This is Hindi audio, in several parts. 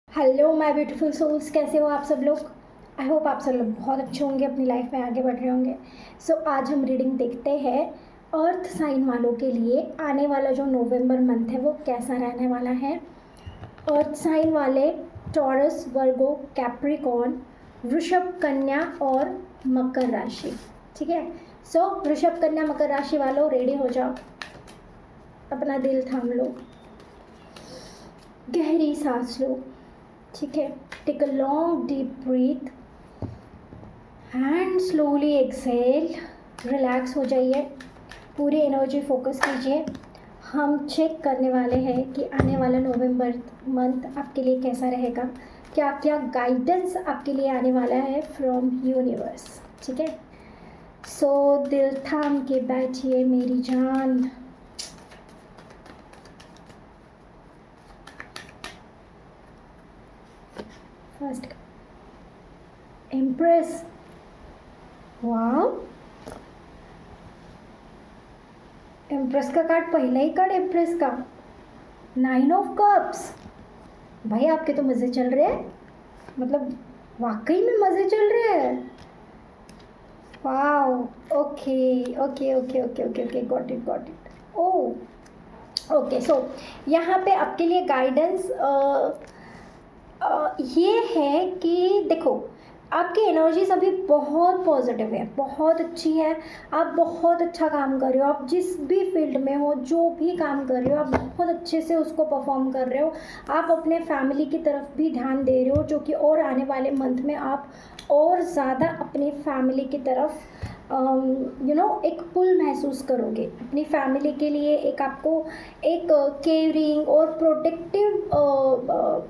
हेलो माय ब्यूटीफुल सोल्स, कैसे हो आप सब लोग। आई होप आप सब लोग बहुत अच्छे होंगे, अपनी लाइफ में आगे बढ़ रहे होंगे। सो आज हम रीडिंग देखते हैं अर्थ साइन वालों के लिए आने वाला जो नवंबर मंथ है वो कैसा रहने वाला है। अर्थ साइन वाले टॉरस, वर्गो, कैप्रिकॉर्न, वृषभ, कन्या और मकर राशि। ठीक है, सो वृषभ, कन्या, मकर राशि वालों रेडी हो जाओ, अपना दिल थाम लो, गहरी सांस लो। ठीक है, take a long deep breath and slowly exhale. Relax हो जाइए, पूरी एनर्जी फोकस कीजिए। हम चेक करने वाले हैं कि आने वाला नवंबर मंथ आपके लिए कैसा रहेगा, क्या क्या गाइडेंस आपके लिए आने वाला है फ्रॉम यूनिवर्स। ठीक है, सो दिल थाम के बैठिए मेरी जान। फर्स्ट इम्प्रेस, वाओ, इम्प्रेस का कार्ड, पहला ही कार्ड इम्प्रेस का, 9 ऑफ कप्स। भाई आपके तो मज़े चल रहे हैं, मतलब वाकई में मज़े चल रहे हैं। Wow, okay okay okay okay okay okay, got it. Oh okay, so यहाँ पे आपके लिए गाइडेंस ये है कि देखो, आपकी एनर्जीज अभी बहुत पॉजिटिव है, बहुत अच्छी है। आप बहुत अच्छा काम कर रहे हो, आप जिस भी फील्ड में हो, जो भी काम कर रहे हो, आप बहुत अच्छे से उसको परफॉर्म कर रहे हो। आप अपने फैमिली की तरफ भी ध्यान दे रहे हो, जो कि और आने वाले मंथ में आप और ज़्यादा अपनी फैमिली की तरफ एक पुल महसूस करोगे अपनी फैमिली के लिए। एक आपको एक केयरिंग और प्रोटेक्टिव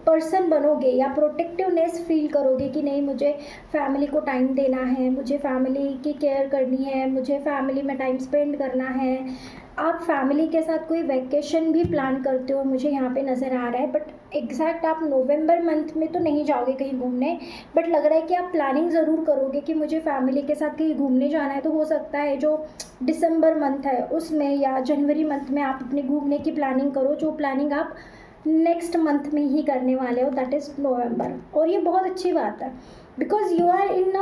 पर्सन बनोगे, या प्रोटेक्टिवनेस फील करोगे कि नहीं, मुझे फैमिली को टाइम देना है, मुझे फैमिली की केयर करनी है, मुझे फैमिली में टाइम स्पेंड करना है। आप फैमिली के साथ कोई वैकेशन भी प्लान करते हो, मुझे यहाँ पे नज़र आ रहा है। बट एग्जैक्ट आप नवंबर मंथ में तो नहीं जाओगे कहीं घूमने, बट लग रहा है कि आप प्लानिंग ज़रूर करोगे कि मुझे फैमिली के साथ कहीं घूमने जाना है। तो हो सकता है जो दिसंबर मंथ है उसमें, या जनवरी मंथ में आप अपने घूमने की प्लानिंग करो, जो प्लानिंग आप नेक्स्ट मंथ में ही करने वाले हो, दैट इज़ नवंबर। और ये बहुत अच्छी बात है, बिकॉज यू आर इन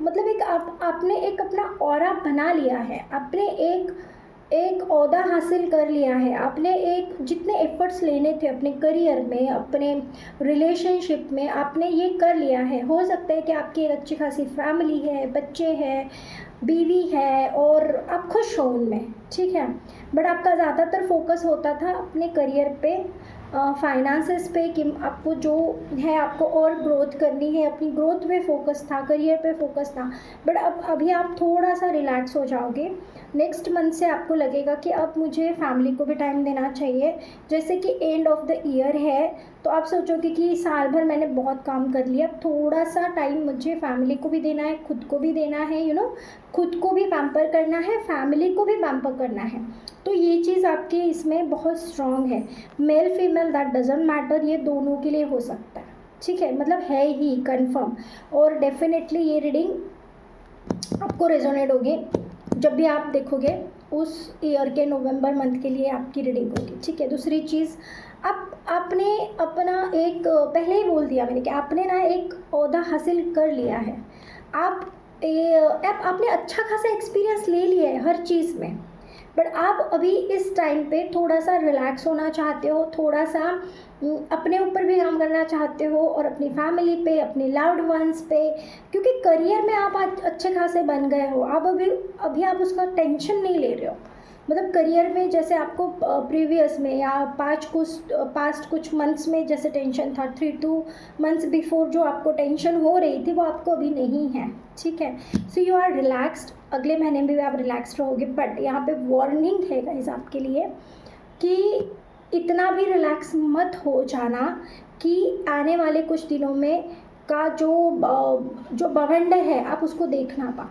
मतलब एक आपने एक अपना ऑरा बना लिया है, आपने एक ओहदा हासिल कर लिया है, आपने एक जितने एफर्ट्स लेने थे अपने करियर में, अपने रिलेशनशिप में, आपने ये कर लिया है। हो सकता है कि आपकी एक अच्छी खासी फैमिली है, बच्चे हैं, बीवी है, और आप खुश हो उनमें। ठीक है, बट आपका ज़्यादातर फोकस होता था अपने करियर पे, फाइनेंसेस पे, कि आपको जो है आपको और ग्रोथ करनी है, अपनी ग्रोथ पे फोकस था, करियर पे फोकस था। बट अब अभी आप थोड़ा सा रिलैक्स हो जाओगे। नेक्स्ट मंथ से आपको लगेगा कि अब मुझे फैमिली को भी टाइम देना चाहिए। जैसे कि एंड ऑफ द ईयर है, तो आप सोचोगे कि साल भर मैंने बहुत काम कर लिया, अब थोड़ा सा टाइम मुझे फैमिली को भी देना है, खुद को भी देना है, खुद को भी पैम्पर करना है, फैमिली को भी पैम्पर करना है। तो ये चीज़ आपकी इसमें बहुत स्ट्रॉन्ग है। Male female that doesn't matter, ये दोनों के लिए हो सकता है। ठीक है, मतलब है ही कंफर्म। और डेफिनेटली ये रीडिंग आपको रेजोनेट होगी जब भी आप देखोगे, उस ईयर के नवंबर मंथ के लिए आपकी रीडिंग होगी। ठीक है, दूसरी चीज़, आपने अपना एक, पहले ही बोल दिया मैंने कि आपने ना एक ओहदा हासिल कर लिया है। आप आपने अच्छा खासा एक्सपीरियंस ले लिया है हर चीज़ में, बट आप अभी इस टाइम पे थोड़ा सा रिलैक्स होना चाहते हो, थोड़ा सा अपने ऊपर भी काम करना चाहते हो, और अपनी फैमिली पे, अपने लव्ड वंस पे, क्योंकि करियर में आप आज अच्छे खासे बन गए हो। आप अभी आप उसका टेंशन नहीं ले रहे हो। मतलब करियर में जैसे आपको प्रीवियस में या पास्ट कुछ मंथ्स में जैसे टेंशन था, 3-2 मंथ्स बिफोर जो आपको टेंशन हो रही थी, वो आपको अभी नहीं है। ठीक है, सो यू आर रिलैक्स्ड। अगले महीने में भी आप रिलैक्स्ड रहोगे, बट यहाँ पे वार्निंग है गाइस आपके लिए कि इतना भी रिलैक्स मत हो जाना कि आने वाले कुछ दिनों में का जो बवंडर है आप उसको देख ना पाओ।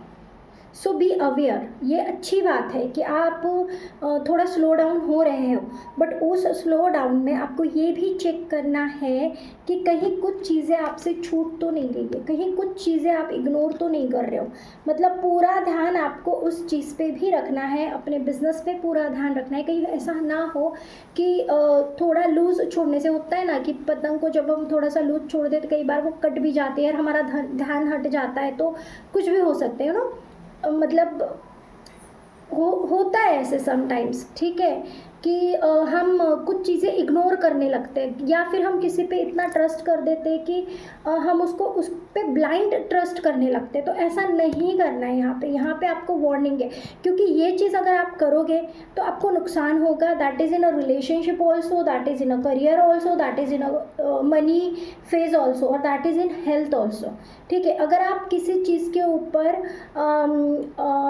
सो बी अवेयर। ये अच्छी बात है कि आप थोड़ा स्लो डाउन हो रहे हो, बट उस स्लो डाउन में आपको ये भी चेक करना है कि कहीं कुछ चीज़ें आपसे छूट तो नहीं रही है, कहीं कुछ चीज़ें आप इग्नोर तो नहीं कर रहे हो। मतलब पूरा ध्यान आपको उस चीज़ पे भी रखना है, अपने बिजनेस पे पूरा ध्यान रखना है। कहीं ऐसा ना हो कि थोड़ा लूज़ छोड़ने से होता है ना कि पतंग को जब हम थोड़ा सा लूज़ छोड़ दें तो कई बार वो कट भी जाती है और हमारा ध्यान हट जाता है, तो कुछ भी हो सकते हैं ना। मतलब होता है ऐसे समटाइम्स, ठीक है, कि हम कुछ चीज़ें इग्नोर करने लगते हैं, या फिर हम किसी पे इतना ट्रस्ट कर देते हैं कि हम उसको उस पे ब्लाइंड ट्रस्ट करने लगते हैं। तो ऐसा नहीं करना है। यहाँ पे आपको वार्निंग है, क्योंकि ये चीज़ अगर आप करोगे तो आपको नुकसान होगा। That is in a relationship also, that is in a career also, that is in a money phase also, और that is in health also. ठीक है, अगर आप किसी चीज़ के ऊपर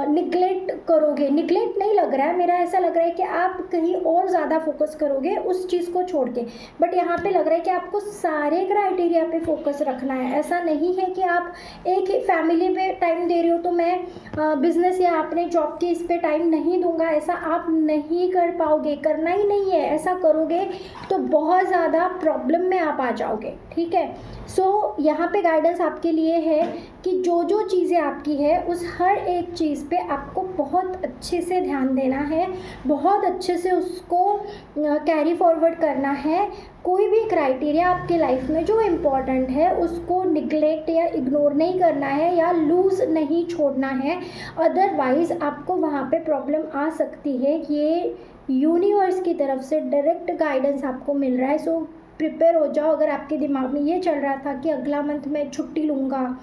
निगलेक्ट करोगे, निगलेक्ट नहीं लग रहा है, मेरा ऐसा लग रहा है कि आप कहीं और ज़्यादा फोकस करोगे उस चीज़ को छोड़ के, बट यहाँ पे लग रहा है कि आपको सारे क्राइटेरिया पे फोकस रखना है। ऐसा नहीं है कि आप एक ही फैमिली पे टाइम दे रहे हो तो मैं बिजनेस या अपने जॉब के इस पे टाइम नहीं दूंगा, ऐसा आप नहीं कर पाओगे, करना ही नहीं है। ऐसा करोगे तो बहुत ज़्यादा प्रॉब्लम में आप आ जाओगे। ठीक है, सो यहाँ पे गाइडेंस आपके लिए है कि जो जो चीज़ें आपकी है उस हर एक चीज़ पे आपको बहुत अच्छे से ध्यान देना है, बहुत अच्छे से उसको कैरी फॉरवर्ड करना है। कोई भी क्राइटेरिया आपके लाइफ में जो इम्पोर्टेंट है उसको निगलेक्ट या इग्नोर नहीं करना है, या लूज़ नहीं छोड़ना है, अदरवाइज़ आपको वहाँ पे प्रॉब्लम आ सकती है। ये यूनिवर्स की तरफ से डायरेक्ट गाइडेंस आपको मिल रहा है। सो प्रिपेयर हो जाओ। अगर आपके दिमाग में ये चल रहा था कि अगला मंथ मैं छुट्टी लूँगा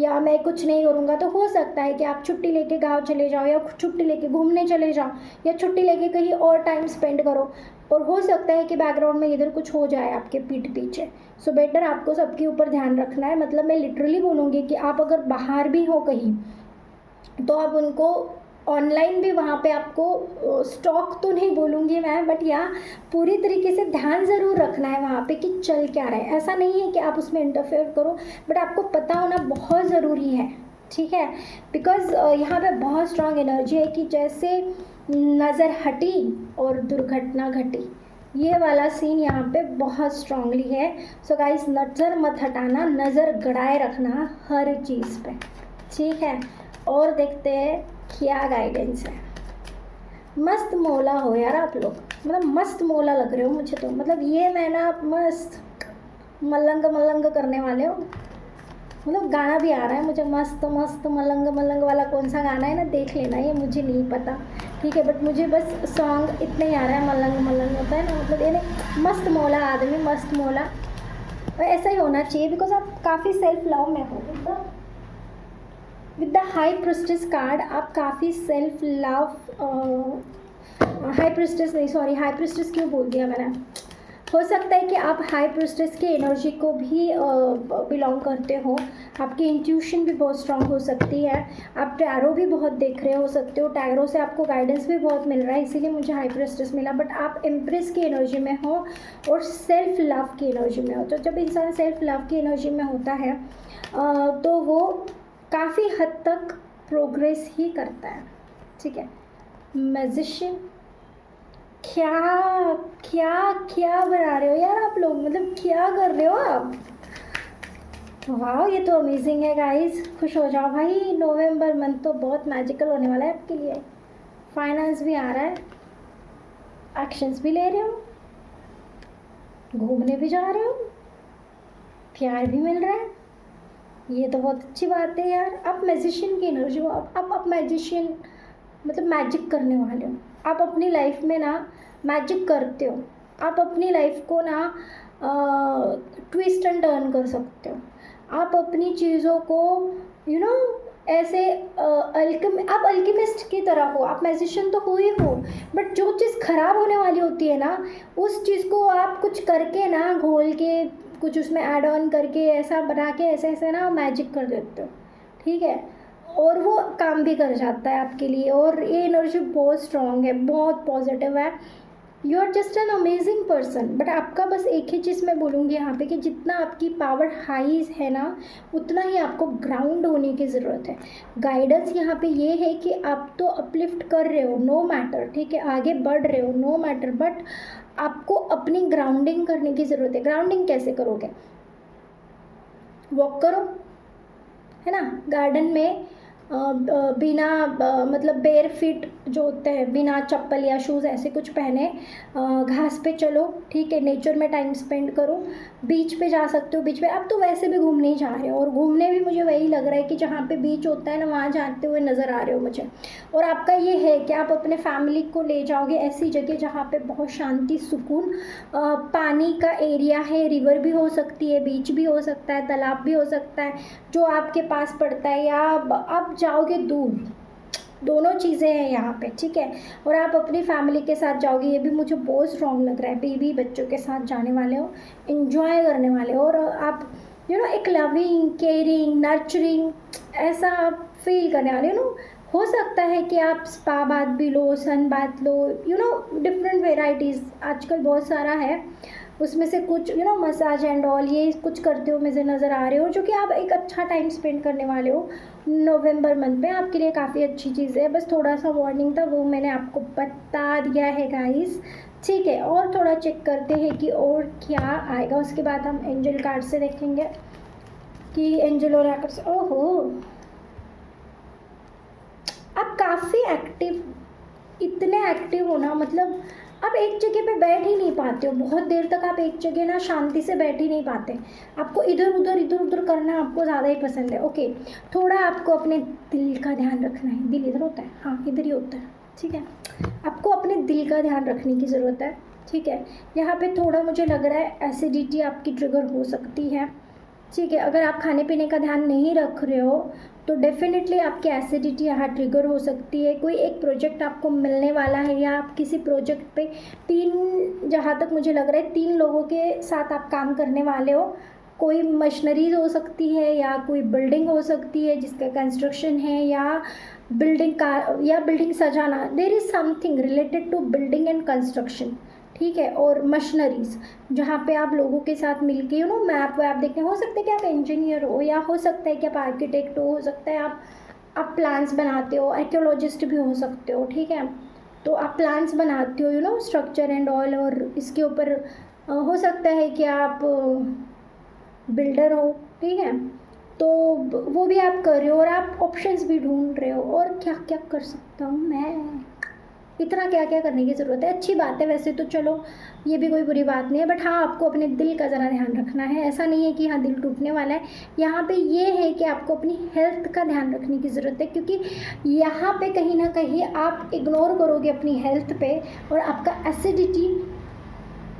या मैं कुछ नहीं करूँगा, तो हो सकता है कि आप छुट्टी लेके गांव चले जाओ, या छुट्टी लेके घूमने चले जाओ, या छुट्टी लेके कहीं और टाइम स्पेंड करो। और हो सकता है कि बैकग्राउंड में इधर कुछ हो जाए आपके पीठ पीछे। सो बेटर आपको सबके ऊपर ध्यान रखना है। मतलब मैं लिटरली बोलूँगी कि आप अगर बाहर भी हो कहीं तो आप उनको ऑनलाइन भी वहाँ पे आपको स्टॉक तो नहीं बोलूँगी मैं, बट या पूरी तरीके से ध्यान ज़रूर रखना है वहाँ पे कि चल क्या रहा है। ऐसा नहीं है कि आप उसमें इंटरफेयर करो, बट आपको पता होना बहुत ज़रूरी है। ठीक है, बिकॉज यहाँ पे बहुत स्ट्रांग एनर्जी है कि जैसे नज़र हटी और दुर्घटना घटी, ये वाला सीन यहाँ पे बहुत स्ट्रांगली है। सो गाइस, नज़र मत हटाना, नज़र गड़ाए रखना हर चीज़ पे। ठीक है, और देखते हैं क्या गाइडेंस है। मस्त मौला हो यार आप लोग, मतलब मस्त मौला लग रहे हो मुझे तो। मतलब ये महीना आप मस्त मलंग मलंग करने वाले हो। मतलब गाना भी आ रहा है मुझे, मस्त मस्त मलंग मलंग वाला कौन सा गाना है ना, देख लेना, ये मुझे नहीं पता। ठीक है, बट मुझे बस सॉन्ग इतना ही आ रहा है, मलंग मलंग होता है ना, मतलब ये मस्त मौला आदमी, मस्त मौला। और ऐसा ही होना चाहिए, बिकॉज आप काफ़ी सेल्फ लव में हो। With the high priestess card आप काफ़ी सेल्फ लव, हाई प्रिस्टेस नहीं, सॉरी, हाई प्रिस्टेस क्यों बोल दिया मैंने। हो सकता है कि आप हाई प्रिस्टेस की एनर्जी को भी बिलोंग करते हो। आपकी इंट्यूशन भी बहुत स्ट्रांग हो सकती है। आप टैरो भी बहुत देख रहे हो सकते हो, टैरो से आपको गाइडेंस भी बहुत मिल रहा है, इसीलिए मुझे हाई प्रिस्टेस मिला। बट आप एम्प्रेस की एनर्जी में हो और सेल्फ लव की एनर्जी में हो। तो जब इंसान सेल्फ लव की एनर्जी में होता है तो वो काफ़ी हद तक प्रोग्रेस ही करता है। ठीक है, मैजिशियन, क्या क्या क्या बना रहे हो यार आप लोग, मतलब क्या कर रहे हो आप। वाह, ये तो अमेजिंग है गाइस, खुश हो जाओ भाई। नवंबर मंथ तो बहुत मैजिकल होने वाला है आपके लिए। फाइनेंस भी आ रहा है, एक्शंस भी ले रहे हो, घूमने भी जा रहे हो, प्यार भी मिल रहा है, ये तो बहुत अच्छी बात है यार। आप मैजिशियन की एनर्जी हो, आप मैजिशियन, मतलब मैजिक करने वाले हो। आप अपनी लाइफ में ना मैजिक करते हो। आप अपनी लाइफ को ना ट्विस्ट एंड टर्न कर सकते हो। आप अपनी चीज़ों को ऐसे आप अल्केमिस्ट की तरह हो। आप मैजिशियन तो हो ही हो, बट जो चीज़ ख़राब होने वाली होती है ना, उस चीज़ को आप कुछ करके ना, घोल के कुछ उसमें ऐड ऑन करके, ऐसा बना के, ऐसे ऐसे ना मैजिक कर देते हो। ठीक है, और वो काम भी कर जाता है आपके लिए। और ये एनर्जी बहुत स्ट्रॉन्ग है, बहुत पॉजिटिव है। You are just an amazing person. But आपका बस एक ही चीज़ मैं बोलूँगी यहाँ पे कि जितना आपकी पावर हाई है ना, उतना ही आपको ग्राउंड होने की ज़रूरत है। गाइडेंस यहाँ पे ये है कि आप तो अपलिफ्ट कर रहे हो नो मैटर, ठीक है, आगे बढ़ रहे हो नो मैटर, बट आपको अपनी ग्राउंडिंग करने की ज़रूरत है। ग्राउंडिंग कैसे करोगे? वॉक करो, है ना, गार्डन में बिना मतलब बेयर फीट जो होते हैं, बिना चप्पल या शूज़ ऐसे कुछ पहने घास पे चलो, ठीक है, नेचर में टाइम स्पेंड करो। बीच पे जा सकते हो, बीच पे अब तो वैसे भी घूमने ही जा रहे हो, और घूमने भी मुझे वही लग रहा है कि जहाँ पे बीच होता है ना, वहाँ जाते हुए नज़र आ रहे हो मुझे। और आपका ये है कि आप अपने फैमिली को ले जाओगे ऐसी जगह जहाँ पे बहुत शांति, सुकून, पानी का एरिया है, रिवर भी हो सकती है, बीच भी हो सकता है, तालाब भी हो सकता है जो आपके पास पड़ता है, या आप जाओगे दूर, दोनों चीज़ें हैं यहाँ पे, ठीक है। और आप अपनी फैमिली के साथ जाओगे, ये भी मुझे बहुत स्ट्रॉन्ग लग रहा है। बीवी बच्चों के साथ जाने वाले हो, इन्जॉय करने वाले हो, और आप एक लविंग, केयरिंग, नर्चरिंग ऐसा आप फील करने वाले हो। हो सकता है कि आप स्पा बाथ भी लो, सन बाथ लो, डिफरेंट वेराइटीज़ आजकल बहुत सारा है, उसमें से कुछ मसाज एंड ऑल ये कुछ करते हो मुझे नज़र आ रहे हो, जो कि आप एक अच्छा टाइम स्पेंड करने वाले हो नवंबर मंथ में, आपके लिए काफ़ी अच्छी चीज़ है। बस थोड़ा सा वार्निंग था, वो मैंने आपको बता दिया है गाइस, ठीक है। और थोड़ा चेक करते हैं कि और क्या आएगा, उसके बाद हम एंजल कार्ड से देखेंगे कि एंजल और ओहो, आप काफ़ी एक्टिव, इतने एक्टिव हो ना, मतलब आप एक जगह पे बैठ ही नहीं पाते हो, बहुत देर तक आप एक जगह ना शांति से बैठ ही नहीं पाते, आपको इधर उधर करना आपको ज़्यादा ही पसंद है। ओके, थोड़ा आपको अपने दिल का ध्यान रखना है। दिल इधर होता है, हाँ इधर ही होता है, ठीक है। आपको अपने दिल का ध्यान रखने की ज़रूरत है, ठीक है। यहाँ पे थोड़ा मुझे लग रहा है एसिडिटी आपकी ट्रिगर हो सकती है, ठीक है। अगर आप खाने पीने का ध्यान नहीं रख रहे हो तो डेफिनेटली आपकी एसिडिटी यहाँ ट्रिगर हो सकती है। कोई एक प्रोजेक्ट आपको मिलने वाला है, या आप किसी प्रोजेक्ट पे जहाँ तक मुझे लग रहा है 3 लोगों के साथ आप काम करने वाले हो। कोई मशीनरीज हो सकती है, या कोई बिल्डिंग हो सकती है जिसका कंस्ट्रक्शन है, या बिल्डिंग सजाना, there is something related to building and construction, ठीक है। और मशीनरीज जहाँ पे आप लोगों के साथ मिलके मैप वैप देखने, हो सकता है कि आप इंजीनियर हो, या हो सकता है कि आप आर्किटेक्ट हो सकता है आप प्लान्स बनाते हो, आर्कियोलॉजिस्ट भी हो सकते हो, ठीक है। तो आप प्लान्स बनाते हो स्ट्रक्चर एंड ऑल, और इसके ऊपर हो सकता है कि आप बिल्डर हो, ठीक है। तो वो भी आप कर रहे हो, और आप ऑप्शंस भी ढूंढ रहे हो, और क्या क्या कर सकता हूँ मैं, इतना क्या क्या करने की ज़रूरत है। अच्छी बात है वैसे तो, चलो ये भी कोई बुरी बात नहीं है, बट हाँ आपको अपने दिल का ज़रा ध्यान रखना है। ऐसा नहीं है कि हाँ दिल टूटने वाला है, यहाँ पे ये है कि आपको अपनी हेल्थ का ध्यान रखने की ज़रूरत है, क्योंकि यहाँ पे कहीं ना कहीं आप इग्नोर करोगे अपनी हेल्थ पे, और आपका एसिडिटी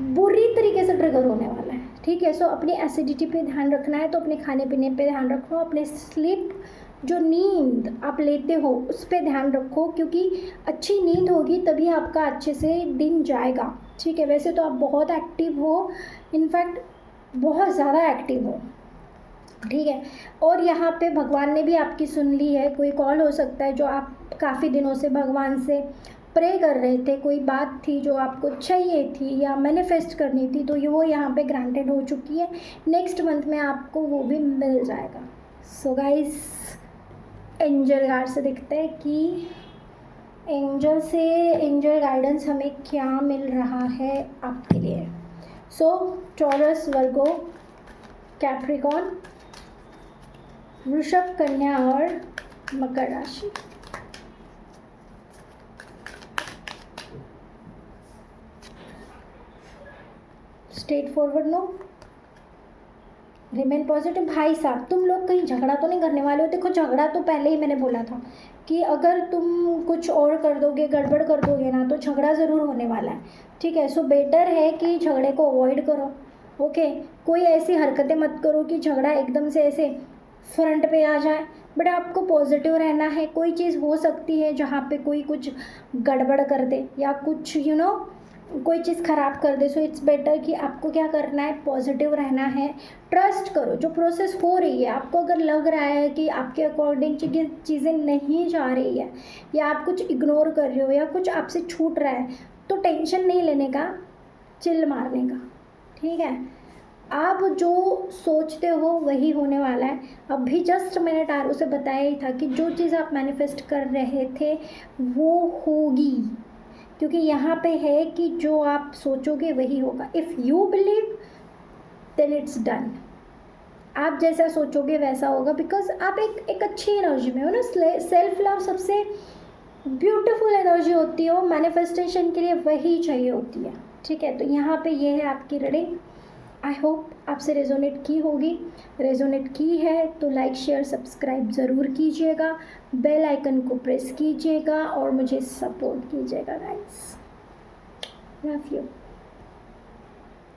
बुरी तरीके से ट्रिगर होने वाला है, ठीक है। सो अपनी एसिडिटी पे ध्यान रखना है, तो अपने खाने पीने पे ध्यान रखो, अपने स्लीप जो नींद आप लेते हो उस पर ध्यान रखो, क्योंकि अच्छी नींद होगी तभी आपका अच्छे से दिन जाएगा, ठीक है। वैसे तो आप बहुत एक्टिव हो, इनफैक्ट बहुत ज़्यादा एक्टिव हो, ठीक है। और यहाँ पे भगवान ने भी आपकी सुन ली है। कोई कॉल हो सकता है जो आप काफ़ी दिनों से भगवान से प्रे कर रहे थे, कोई बात थी जो आपको चाहिए थी या मैनिफेस्ट करनी थी, तो वो यहाँ पे ग्रांटेड हो चुकी है। नेक्स्ट मंथ में आपको वो भी मिल जाएगा। सो गाइस, एंजल गाइड से देखते हैं कि एंजल गाइडेंस हमें क्या मिल रहा है आपके लिए। सो टॉरस, वर्गो, कैप्रिकॉर्न, वृषभ, कन्या और मकर राशि। Straightforward no, remain positive. भाई साहब, तुम लोग कहीं झगड़ा तो नहीं करने वाले हो? देखो, झगड़ा तो पहले ही मैंने बोला था कि अगर तुम कुछ और कर दोगे, गड़बड़ कर दोगे ना, तो झगड़ा ज़रूर होने वाला है, ठीक है। सो बेटर है कि झगड़े को अवॉइड करो, ओके। कोई ऐसी हरकतें मत करो कि झगड़ा एकदम से ऐसे फ्रंट पे आ जाए, बट आपको पॉजिटिव रहना है। कोई चीज़ हो सकती है जहाँ पे कोई कुछ गड़बड़ कर दे, या कुछ कोई चीज़ ख़राब कर दे। सो इट्स बेटर कि आपको क्या करना है, पॉजिटिव रहना है, ट्रस्ट करो। जो प्रोसेस हो रही है, आपको अगर लग रहा है कि आपके अकॉर्डिंग चीज़ें नहीं जा रही है, या आप कुछ इग्नोर कर रहे हो, या कुछ आपसे छूट रहा है, तो टेंशन नहीं लेने का, चिल मारने का, ठीक है। आप जो सोचते हो वही होने वाला है। अभी जस्ट मैंने टारो से बताया ही था कि जो चीज़ आप मैनिफेस्ट कर रहे थे वो होगी, क्योंकि यहाँ पे है कि जो आप सोचोगे वही होगा। If you believe then it's done. आप जैसा सोचोगे वैसा होगा, बिकॉज आप एक अच्छी एनर्जी में हो ना। सेल्फ लव सबसे ब्यूटीफुल एनर्जी होती है, वो मैनिफेस्टेशन के लिए वही चाहिए होती है, ठीक है। तो यहाँ पे ये है आपकी रीडिंग। आई होप आपसे रेजोनेट की होगी। रेजोनेट की है तो लाइक शेयर सब्सक्राइब ज़रूर कीजिएगा, बेल आइकन को प्रेस कीजिएगा और मुझे सपोर्ट कीजिएगा गाइस। Love you.